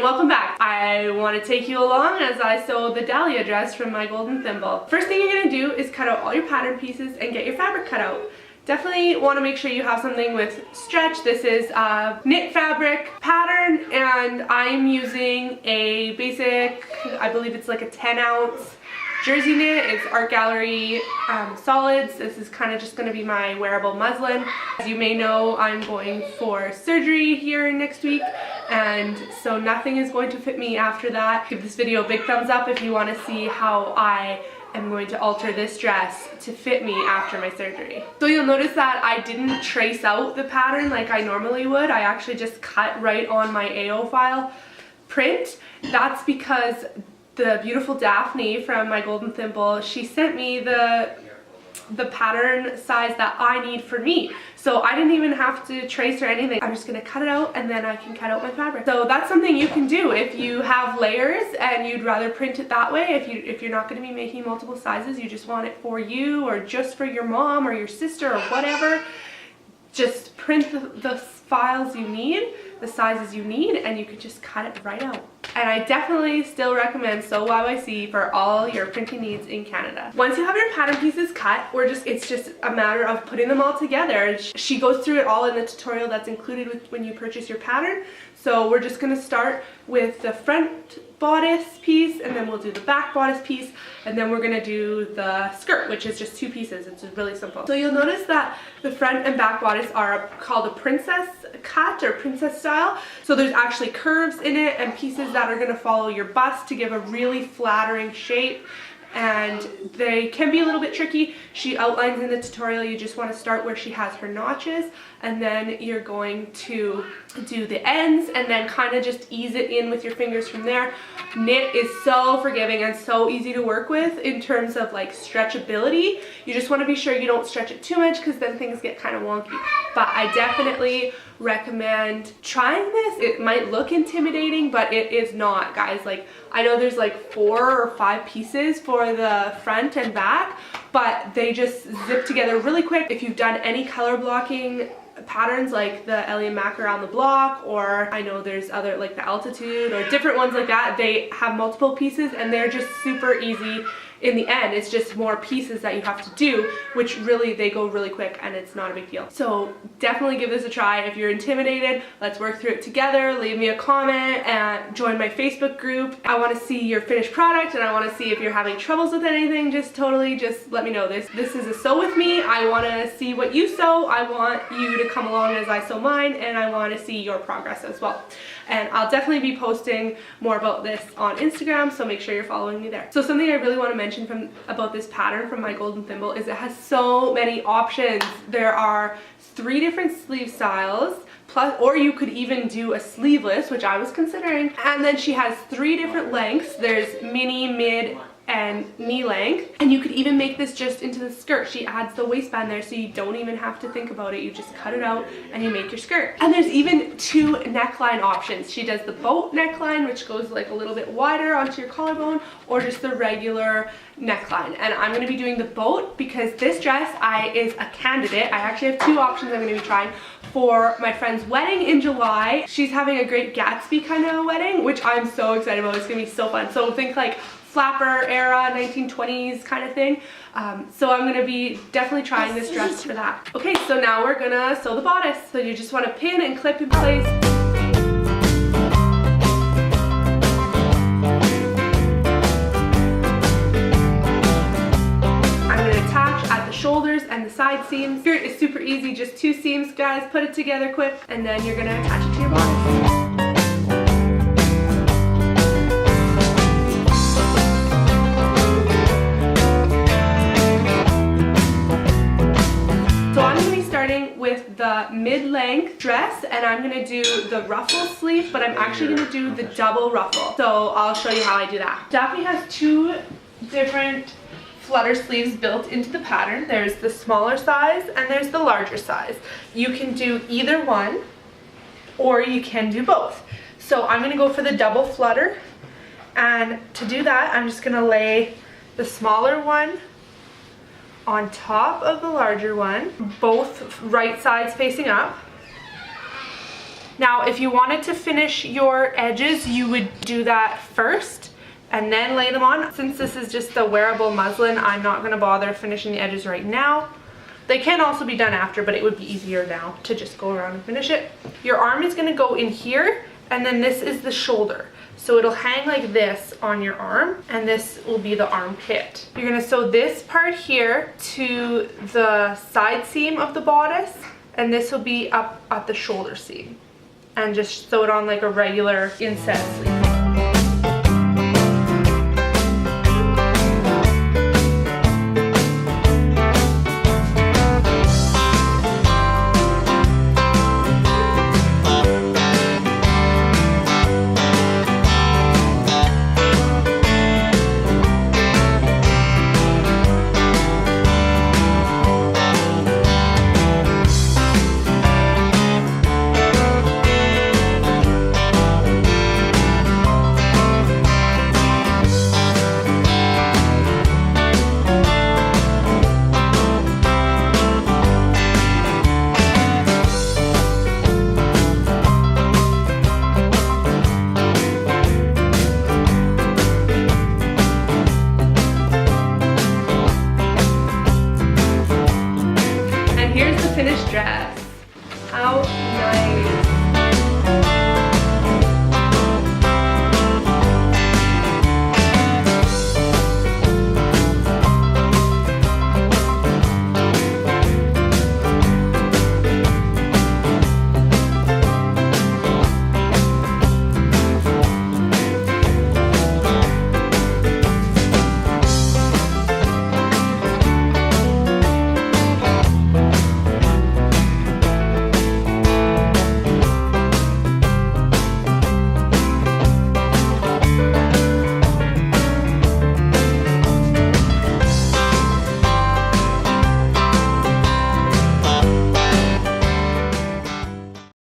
and welcome back. I want to take you along as I sew the Dahlia dress from my golden thimble. First thing you're going to do is cut out all your pattern pieces and get your fabric cut out. Definitely want to make sure you have something with stretch. This is a knit fabric pattern and I'm using a basic, I believe it's like a 10-ounce jersey knit. It's Art Gallery solids. This is kind of just going to be my wearable muslin. As you may know, I'm going for surgery here next week, and so nothing is going to fit me after that. Give this video a big thumbs up if you want to see how I am going to alter this dress to fit me after my surgery. So you'll notice that I didn't trace out the pattern like I normally would. I actually just cut right on my AO file print. That's because the beautiful Daphne from my golden thimble, she sent me the pattern size that I need for me. So I didn't even have to trace or anything. I'm just gonna cut it out and then I can cut out my fabric. So that's something you can do if you have layers and you'd rather print it that way. If you're not gonna be making multiple sizes, you just want it for you or just for your mom or your sister or whatever, just print the files you need, the sizes you need, and you can just cut it right out. And I definitely still recommend sewyyc for all your printing needs in Canada. Once you have your pattern pieces cut, it's just a matter of putting them all together. She goes through it all in the tutorial that's included when you purchase your pattern. So we're just going to start with the front bodice piece, and then we'll do the back bodice piece, and then we're going to do the skirt, which is just 2 pieces. It's really simple. So you'll notice that the front and back bodice are called a princess cut or princess style. So there's actually curves in it and pieces that are going to follow your bust to give a really flattering shape, and they can be a little bit tricky. She outlines in the tutorial you just want to start where she has her notches, and then you're going to do the ends and then kind of just ease it in with your fingers from there. Knit is so forgiving and so easy to work with in terms of like stretchability. You just want to be sure you don't stretch it too much because then things get kind of wonky. But I definitely recommend trying this. It might look intimidating, but it is not, guys. Like, I know there's like 4 or 5 pieces for the front and back, but they just zip together really quick. If you've done any color blocking patterns like the Ellie and Mac around the block, or I know there's other like the altitude or different ones like that, they have multiple pieces and they're just super easy. In the end, it's just more pieces that you have to do, which really, they go really quick and it's not a big deal. So definitely give this a try. If you're intimidated, let's work through it together. Leave me a comment and join my Facebook group. I want to see your finished product and I want to see if you're having troubles with anything. Just let me know. This is a sew with me. I want to see what you sew. I want you to come along as I sew mine, and I want to see your progress as well. And I'll definitely be posting more about this on Instagram, so make sure you're following me there. So something I really want to mention about this pattern from my golden thimble is it has so many options. There are 3 different sleeve styles, plus, or you could even do a sleeveless, which I was considering. And then she has 3 different lengths. There's mini, mid, and knee length, and you could even make this just into the skirt. She adds the waistband there, so you don't even have to think about it. You just cut it out and you make your skirt. And there's even 2 neckline options. She does the boat neckline, which goes like a little bit wider onto your collarbone, or just the regular neckline. And I'm going to be doing the boat because this dress is a candidate. I actually have 2 options I'm going to be trying for my friend's wedding in July. She's having a Great Gatsby kind of wedding, which I'm so excited about. It's going to be so fun. So think like flapper era, 1920s kind of thing. So I'm going to be definitely trying this dress for that. Okay, so now we're gonna sew the bodice. So you just want to pin and clip in place. I'm going to attach at the shoulders and the side seams. Skirt is super easy, just 2 seams, guys. Put it together quick, and then you're going to attach it to your bodice. With the mid-length dress, and I'm going to do the ruffle sleeve, but I'm actually going to do the double ruffle. So I'll show you how I do that. Daphne has 2 different flutter sleeves built into the pattern. There's the smaller size and there's the larger size. You can do either one or you can do both. So I'm going to go for the double flutter, and to do that I'm just going to lay the smaller one on top of the larger one, both right sides facing up. Now, if you wanted to finish your edges, you would do that first and then lay them on. Since this is just a wearable muslin, I'm not gonna bother finishing the edges right now. They can also be done after, but it would be easier now to just go around and finish it. Your arm is gonna go in here, and then this is the shoulder. So it'll hang like this on your arm, and this will be the armpit. You're gonna sew this part here to the side seam of the bodice, and this will be up at the shoulder seam. And just sew it on like a regular inset sleeve.